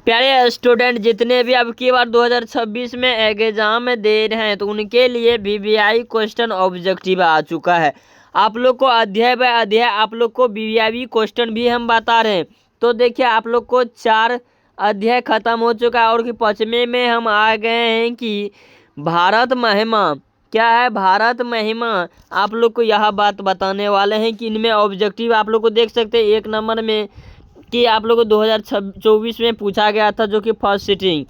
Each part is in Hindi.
प्यारे स्टूडेंट, जितने भी अब की बार 2026 में एग्जाम दे रहे हैं तो उनके लिए वीवीआई क्वेश्चन ऑब्जेक्टिव आ चुका है। आप लोग को अध्याय बाय अध्याय आप लोग को वीवीआई क्वेश्चन भी हम बता रहे हैं। तो देखिए, आप लोग को 4 अध्याय खत्म हो चुका है और कि 5वें में हम आ गए हैं कि भारत महिमा क्या है। भारत महिमा आप लोग को यह बात बताने वाले हैं कि इनमें ऑब्जेक्टिव आप लोग को देख सकते हैं 1 नंबर में कि आप लोग को 2024 में पूछा गया था, जो कि फर्स्ट सिटिंग।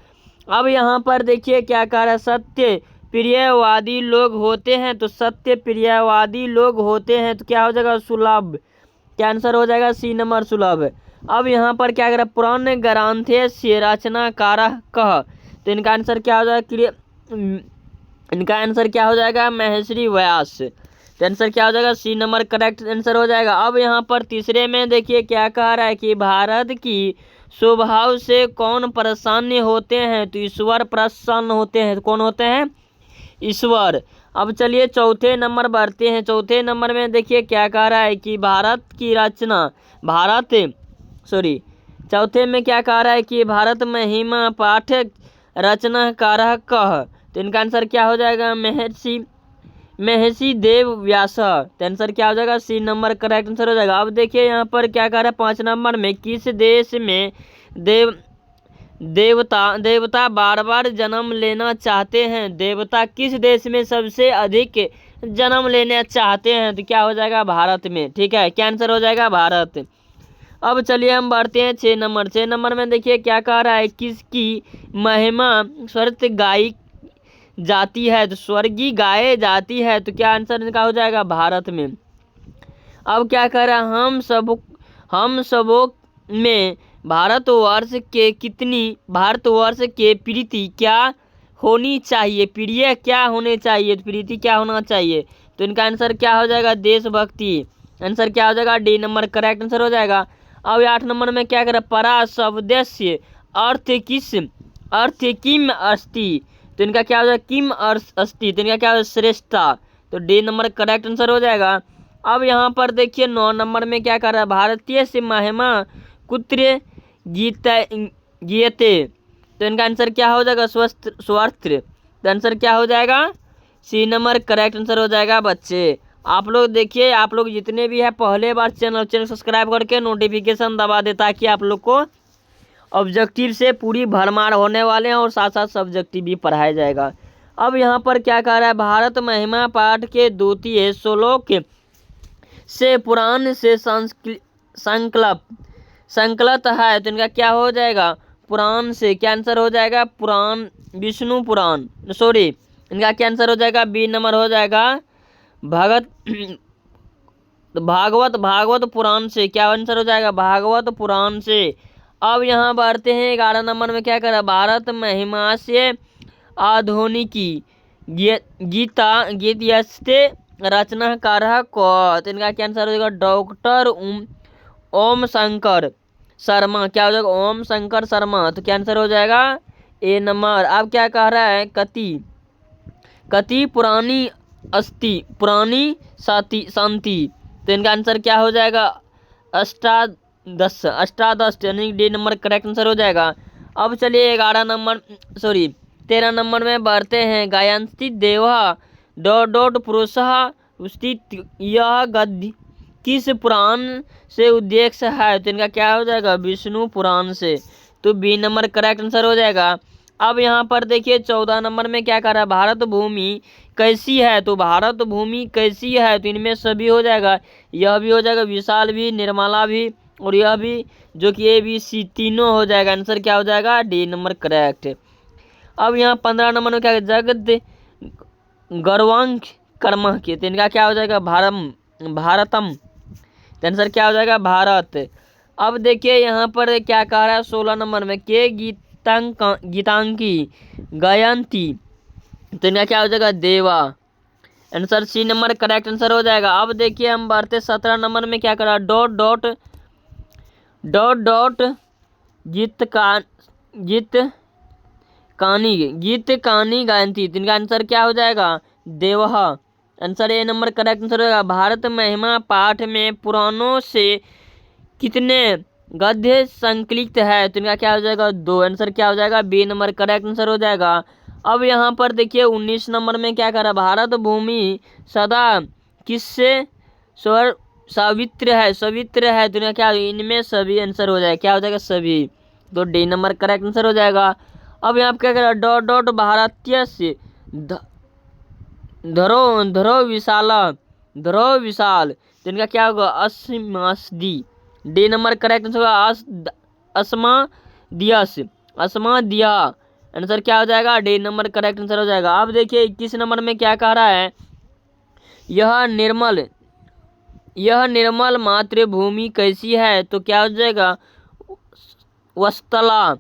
अब यहाँ पर देखिए क्या कह रहा है, सत्य प्रियवादी लोग होते हैं। तो सत्य प्रियवादी लोग होते हैं तो क्या हो जाएगा, सुलभ। क्या आंसर हो जाएगा, सी नंबर सुलभ। अब यहाँ पर क्या कर रहा है, पुराण ग्रंथेश रचनाकार कह। तो इनका आंसर क्या हो जाएगा, इनका आंसर क्या हो जाएगा, महर्षि व्यास। तो आंसर क्या हो जाएगा, सी नंबर करेक्ट आंसर हो जाएगा। अब यहाँ पर तीसरे में देखिए क्या कह रहा है कि भारत की स्वभाव से कौन प्रसन्न होते हैं। तो ईश्वर प्रसन्न होते हैं। तो कौन होते हैं, ईश्वर। अब चलिए चौथे नंबर बढ़ते हैं। चौथे नंबर में देखिए क्या कह रहा है कि चौथे में क्या कह रहा है कि भारत महिमा पाठ रचनाकार कह। तो इनका आंसर क्या हो जाएगा, महर्षि देव व्यास। तो आंसर क्या हो जाएगा, सी नंबर करेक्ट आंसर हो जाएगा। अब देखिए यहाँ पर क्या कह रहा है 5 नंबर में, किस देश में देवता बार बार जन्म लेना चाहते हैं। देवता किस देश में सबसे अधिक जन्म लेना चाहते हैं। तो क्या हो जाएगा, भारत में। ठीक है, क्या आंसर हो जाएगा, भारत। अब चलिए हम बढ़ते हैं 6 नंबर। 6 नंबर में देखिए क्या कह रहा है, किसकी महिमा स्वर्ग गाई जाती है। तो स्वर्गीय गाए जाती है। तो क्या आंसर इनका हो जाएगा, भारत में। अब क्या कह रहा है, हम सबों में भारतवर्ष के प्रीति क्या होनी चाहिए। प्रिय क्या होने चाहिए, तो प्रीति क्या होना चाहिए। तो इनका आंसर क्या हो जाएगा, देशभक्ति। आंसर क्या हो जाएगा, डी नंबर करेक्ट आंसर हो जाएगा। अब 8 नंबर में क्या कर रहा है, परा शब्दस्य अर्थ किम अस्ति। तो इनका क्या हो जाएगा, किम अस्ति। तो इनका क्या हो जाएगा, श्रेष्ठता। तो डी नंबर करेक्ट आंसर हो जाएगा। अब यहाँ पर देखिए 9 नंबर में क्या कर रहा है, भारतीय से महिमा कुत्र गीयते। तो इनका आंसर क्या हो जाएगा, स्वस्त्र। तो आंसर क्या हो जाएगा, सी नंबर करेक्ट आंसर हो जाएगा। बच्चे आप लोग देखिए, आप लोग जितने भी है पहले बार चैनल सब्सक्राइब करके नोटिफिकेशन दबा दे, ताकि आप लोग को ऑब्जेक्टिव से पूरी भरमार होने वाले हैं और साथ साथ सब्जेक्टिव भी पढ़ाया जाएगा। अब यहाँ पर क्या कह रहा है, भारत महिमा पाठ के द्वितीय श्लोक से पुराण से संकलित है। तो इनका क्या हो जाएगा, पुराण से। क्या आंसर हो जाएगा, पुराण विष्णु पुराण। सॉरी, इनका क्या आंसर हो जाएगा, बी नंबर हो जाएगा, भागवत पुराण से। क्या आंसर हो जाएगा, भागवत पुराण से। अब यहाँ बढ़ते हैं 11 नंबर में क्या करा, भारत महिमा से आधुनिकी गीतयस्ते रचनाकार को। तो इनका क्या आंसर हो जाएगा, डॉक्टर ओम शंकर शर्मा। क्या हो जाएगा, ओम शंकर शर्मा। तो क्या आंसर हो जाएगा, ए नंबर। अब क्या कह रहा है, कति पुरानी शांति। तो इनका आंसर क्या हो जाएगा, अष्टादश यानी डी नंबर करेक्ट आंसर हो जाएगा। अब चलिए 13 नंबर में बढ़ते हैं। गायंती देवा पुरुषः स्थित यह गद्य किस पुराण से उद्देश्य है। तो इनका क्या हो जाएगा, विष्णु पुराण से। तो बी नंबर करेक्ट आंसर हो जाएगा। अब यहाँ पर देखिए 14 नंबर में क्या कर रहा है, भारत भूमि कैसी है। तो भारत भूमि कैसी है, तो इनमें सभी हो जाएगा, यह भी हो जाएगा, विशाल भी, निर्मला भी, और यह भी, जो कि ए बी सी तीनों हो जाएगा। आंसर क्या हो जाएगा, डी नंबर करेक्ट। अब यहाँ 15 नंबर में क्या है, जगत गर्वांक कर्म के। तो इनका क्या हो जाएगा, भारतम। तो आंसर क्या हो जाएगा, भारत। अब देखिए यहाँ पर क्या कह रहा है 16 नंबर में, के गीतांकी गायंती। तो इनका क्या हो जाएगा, Deva. Answer C number correct answer हो जाएगा। अब देखिए हम बढ़ते 17 नंबर में क्या कर रहा है, डॉट गीत कहानी गायंती। तो इनका आंसर क्या हो जाएगा, देवह। Answer A number correct answer होगा। भारत महिमा पाठ में पुराणों से कितने गद्य संकलित है तो इनका क्या हो जाएगा 2। आंसर क्या हो जाएगा बी नंबर करेक्ट आंसर हो जाएगा। अब यहाँ पर देखिए 19 नंबर में क्या करा, भारत भूमि सदा किससे स्वर सवित्र है तो इनका क्या इनमें सभी आंसर हो जाएगा, क्या हो जाएगा सभी, तो डी नंबर करेक्ट आंसर हो जाएगा। अब यहाँ पर क्या करा डॉट डॉट भारतीय से धरो विशाल तो इनका क्या होगा अस्मादी, डी नंबर करेक्ट आंसर होगा अस्मादिया आंसर क्या हो जाएगा डी नंबर करेक्ट आंसर हो जाएगा। अब देखिए 21 नंबर में क्या कह रहा है, यह निर्मल मातृभूमि कैसी है तो क्या हो जाएगा वस्तला,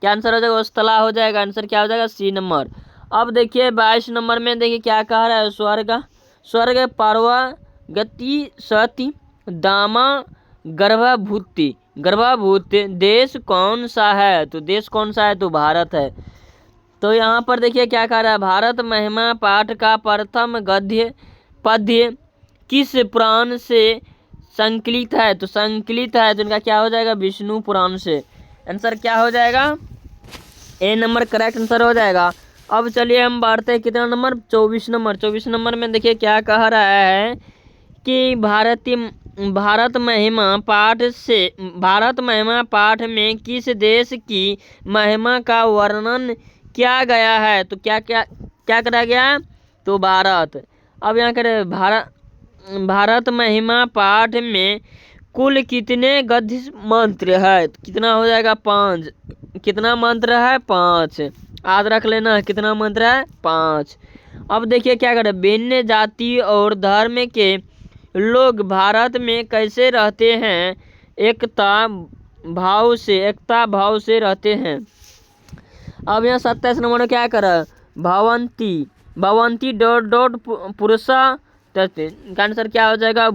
क्या आंसर हो जाएगा वस्तला हो जाएगा, आंसर क्या हो जाएगा सी नंबर। अब देखिए 22 नंबर में देखिए क्या कह रहा है, स्वर्ग पार्वा गति सती दामा गर्भभूत देश कौन सा है तो देश कौन सा है तो भारत है। तो यहाँ पर देखिए क्या कह रहा है, भारत महिमा पाठ का प्रथम पद्य किस पुराण से संकलित है तो इनका क्या हो जाएगा विष्णु पुराण से, आंसर क्या हो जाएगा ए नंबर करेक्ट आंसर हो जाएगा। अब चलिए हम बढ़ते हैं कितना नंबर 24 नंबर में देखिए क्या कह रहा है कि भारत महिमा पाठ में किस देश की महिमा का वर्णन किया गया है तो क्या करा गया तो भारत। अब यहाँ करे भारत महिमा पाठ में कुल कितने गद्य मंत्र है, कितना हो जाएगा 5, कितना मंत्र है 5, याद रख लेना कितना मंत्र है 5। अब देखिए क्या करें, भिन्न जाति और धर्म के लोग भारत में कैसे रहते हैं, एकता भाव से रहते हैं। अब यहाँ 27 नंबर में क्या करा, भवंती डॉट डॉट पुरुषा का आंसर क्या हो जाएगा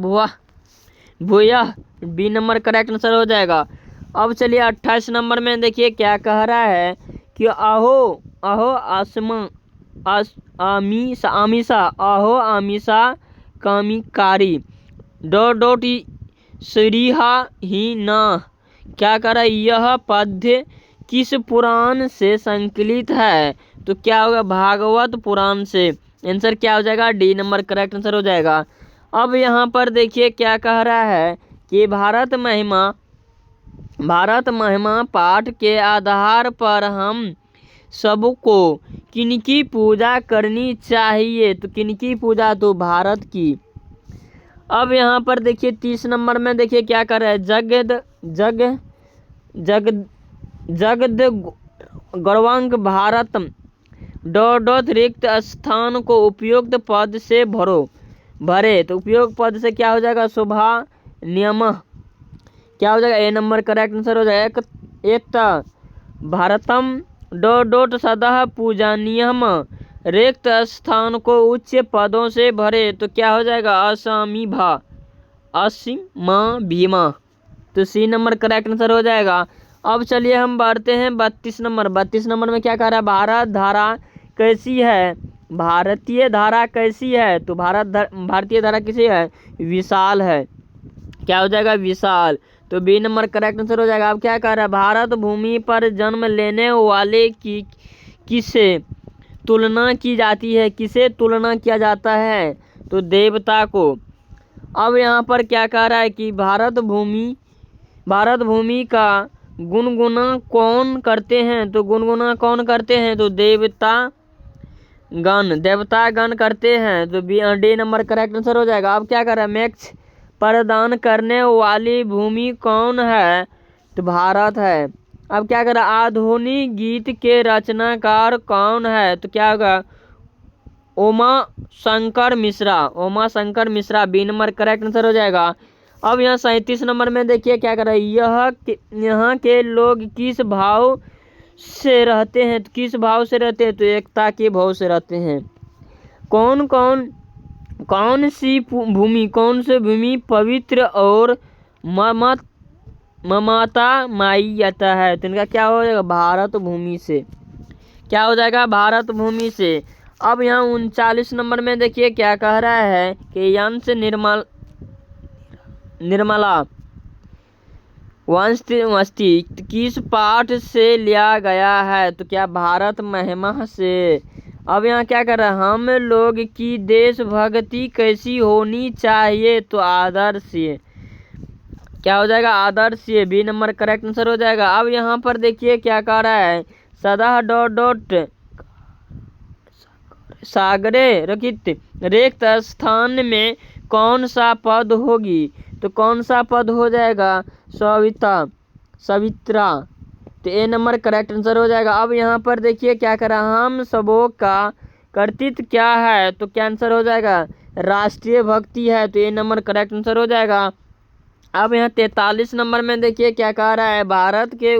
भूया, बी नंबर करेक्ट आंसर हो जाएगा। अब चलिए 28 नंबर में देखिए क्या कह रहा है कि आहो आमिषा कामिकारी डॉट डॉट श्रीहा ही ना, क्या कर रहा है यह पद्य किस पुराण से संकलित है तो क्या होगा भागवत पुराण से, आंसर क्या हो जाएगा डी नंबर करेक्ट आंसर हो जाएगा। अब यहाँ पर देखिए क्या कह रहा है कि भारत महिमा पाठ के आधार पर हम सबको किनकी पूजा करनी चाहिए तो किनकी पूजा तो भारत की। अब यहाँ पर देखिए 30 नंबर में देखिए क्या कर रहा है, जगद गौरवांग भारत डॉट रिक्त स्थान को उपयुक्त पद से भरे तो उपयोग पद से क्या हो जाएगा शोभा नियम, क्या हो जाएगा ए नंबर करेक्ट आंसर हो जाएगा। एक भारतम डॉट डॉट सदा पूजनीयम रिक्त स्थान को उच्च पदों से भरे तो क्या हो जाएगा असीमा भीमा, तो सी नंबर करेक्ट आंसर हो जाएगा। अब चलिए हम बढ़ते हैं 32 नंबर में क्या कह रहा है, भारतीय धारा कैसी है तो भारतीय धारा कैसी है विशाल है, क्या हो जाएगा विशाल, तो बी नंबर करेक्ट आंसर हो जाएगा। अब क्या कह रहा है, भारत भूमि पर जन्म लेने वाले की किसे तुलना की जाती है, किसे तुलना किया जाता है तो देवता को। अब यहाँ पर क्या कह रहा है कि भारत भूमि का गुनगुना कौन करते हैं तो देवतागण करते हैं, तो डी नंबर करेक्ट आंसर हो जाएगा। अब क्या कर रहा है, मोक्ष प्रदान करने वाली भूमि कौन है तो भारत है। अब क्या कर रहा है, आधुनिक गीत के रचनाकार कौन है तो क्या होगा Uma Shankar Mishra, B number correct answer हो जाएगा। अब यहाँ 37 नंबर में देखिए क्या कर रहा है, यहाँ के लोग किस भाव से रहते हैं तो एकता के भाव से रहते हैं। कौन सी भूमि पवित्र और ममता माई जाता है तो इनका क्या हो जाएगा भारत भूमि से, क्या हो जाएगा भारत भूमि से। अब यहाँ 39 नंबर में देखिए क्या कह रहा है कि यंश निर्मला वंशती किस पाठ से लिया गया है? तो क्या भारत महिमा से। अब यहाँ क्या कर रहा है, हम लोग की देशभक्ति कैसी होनी चाहिए? तो आदर्श। क्या हो जाएगा? आदर्श। बी नंबर करेक्ट आंसर हो जाएगा। अब यहाँ पर देखिए क्या कह रहा है, सदा डॉट डॉट सागरे रखित रिक्त स्थान में कौन सा पद होगी? तो कौन सा पद हो जाएगा? सवित्रा। तो ए नंबर करेक्ट आंसर हो जाएगा। अब यहाँ पर देखिए क्या करा, हम सबों का कर्तृत्व क्या है? तो क्या आंसर हो जाएगा? राष्ट्रीय भक्ति है। तो ए नंबर करेक्ट आंसर हो जाएगा। अब यहाँ 43 नंबर में देखिए क्या कह रहा है, भारत के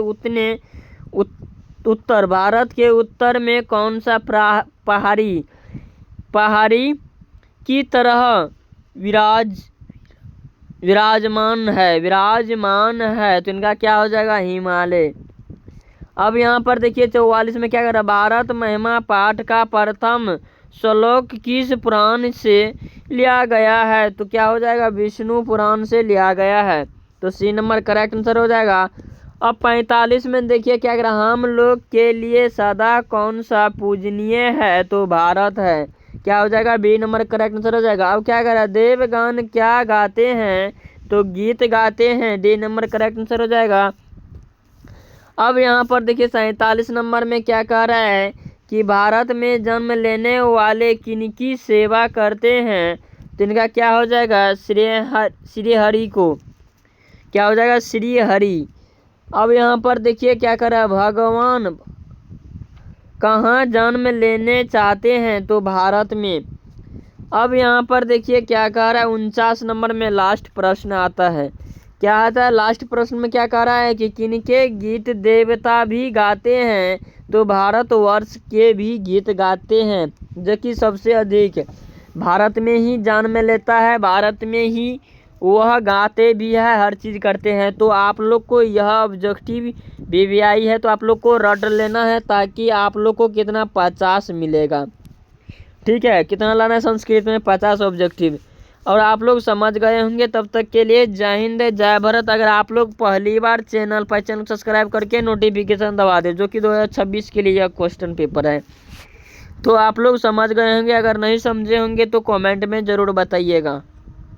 उत्तर में कौन सा पहाड़ी की तरह विराजमान है। तो इनका क्या हो जाएगा? हिमालय। अब यहाँ पर देखिए 44 में क्या कर रहा है, भारत महिमा पाठ का प्रथम श्लोक किस पुराण से लिया गया है? तो क्या हो जाएगा? विष्णु पुराण से लिया गया है। तो सी नंबर करेक्ट आंसर हो जाएगा। अब 45 में देखिए क्या कर रहा है, हम लोग के लिए सदा कौन सा पूजनीय है? तो भारत है। क्या हो जाएगा? बी नंबर करेक्ट आंसर हो जाएगा। अब क्या कर रहा है, देवगान क्या गाते हैं? तो गीत गाते हैं। डी नंबर करेक्ट आंसर हो जाएगा। अब यहाँ पर देखिए 47 नंबर में क्या कह रहा है कि भारत में जन्म लेने वाले किनकी सेवा करते हैं? तो इनका क्या हो जाएगा? श्री हरि को। क्या हो जाएगा? श्री हरि। अब यहाँ पर देखिए क्या कर रहा है, भगवान कहाँ जन्म लेने चाहते हैं? तो भारत में। अब यहाँ पर देखिए क्या कह रहा है, 49 नंबर में लास्ट प्रश्न आता है। क्या आता है लास्ट प्रश्न में? क्या कह रहा है कि किनके गीत देवता भी गाते हैं? तो भारतवर्ष के भी गीत गाते हैं, जो कि सबसे अधिक भारत में ही जन्म लेता है, भारत में ही वह गाते भी है, हर चीज़ करते हैं। तो आप लोग को यह ऑब्जेक्टिव बीवीआई है, तो आप लोग को रट लेना है, ताकि आप लोग को कितना 50 मिलेगा। ठीक है, कितना लाना है संस्कृत में? 50 ऑब्जेक्टिव। और आप लोग समझ गए होंगे। तब तक के लिए जय हिंद जय भारत। अगर आप लोग पहली बार चैनल सब्सक्राइब करके नोटिफिकेशन दबा दें, जो कि 2026 के लिए यह क्वेश्चन पेपर है। तो आप लोग समझ गए होंगे। अगर नहीं समझे होंगे तो कमेंट में ज़रूर बताइएगा।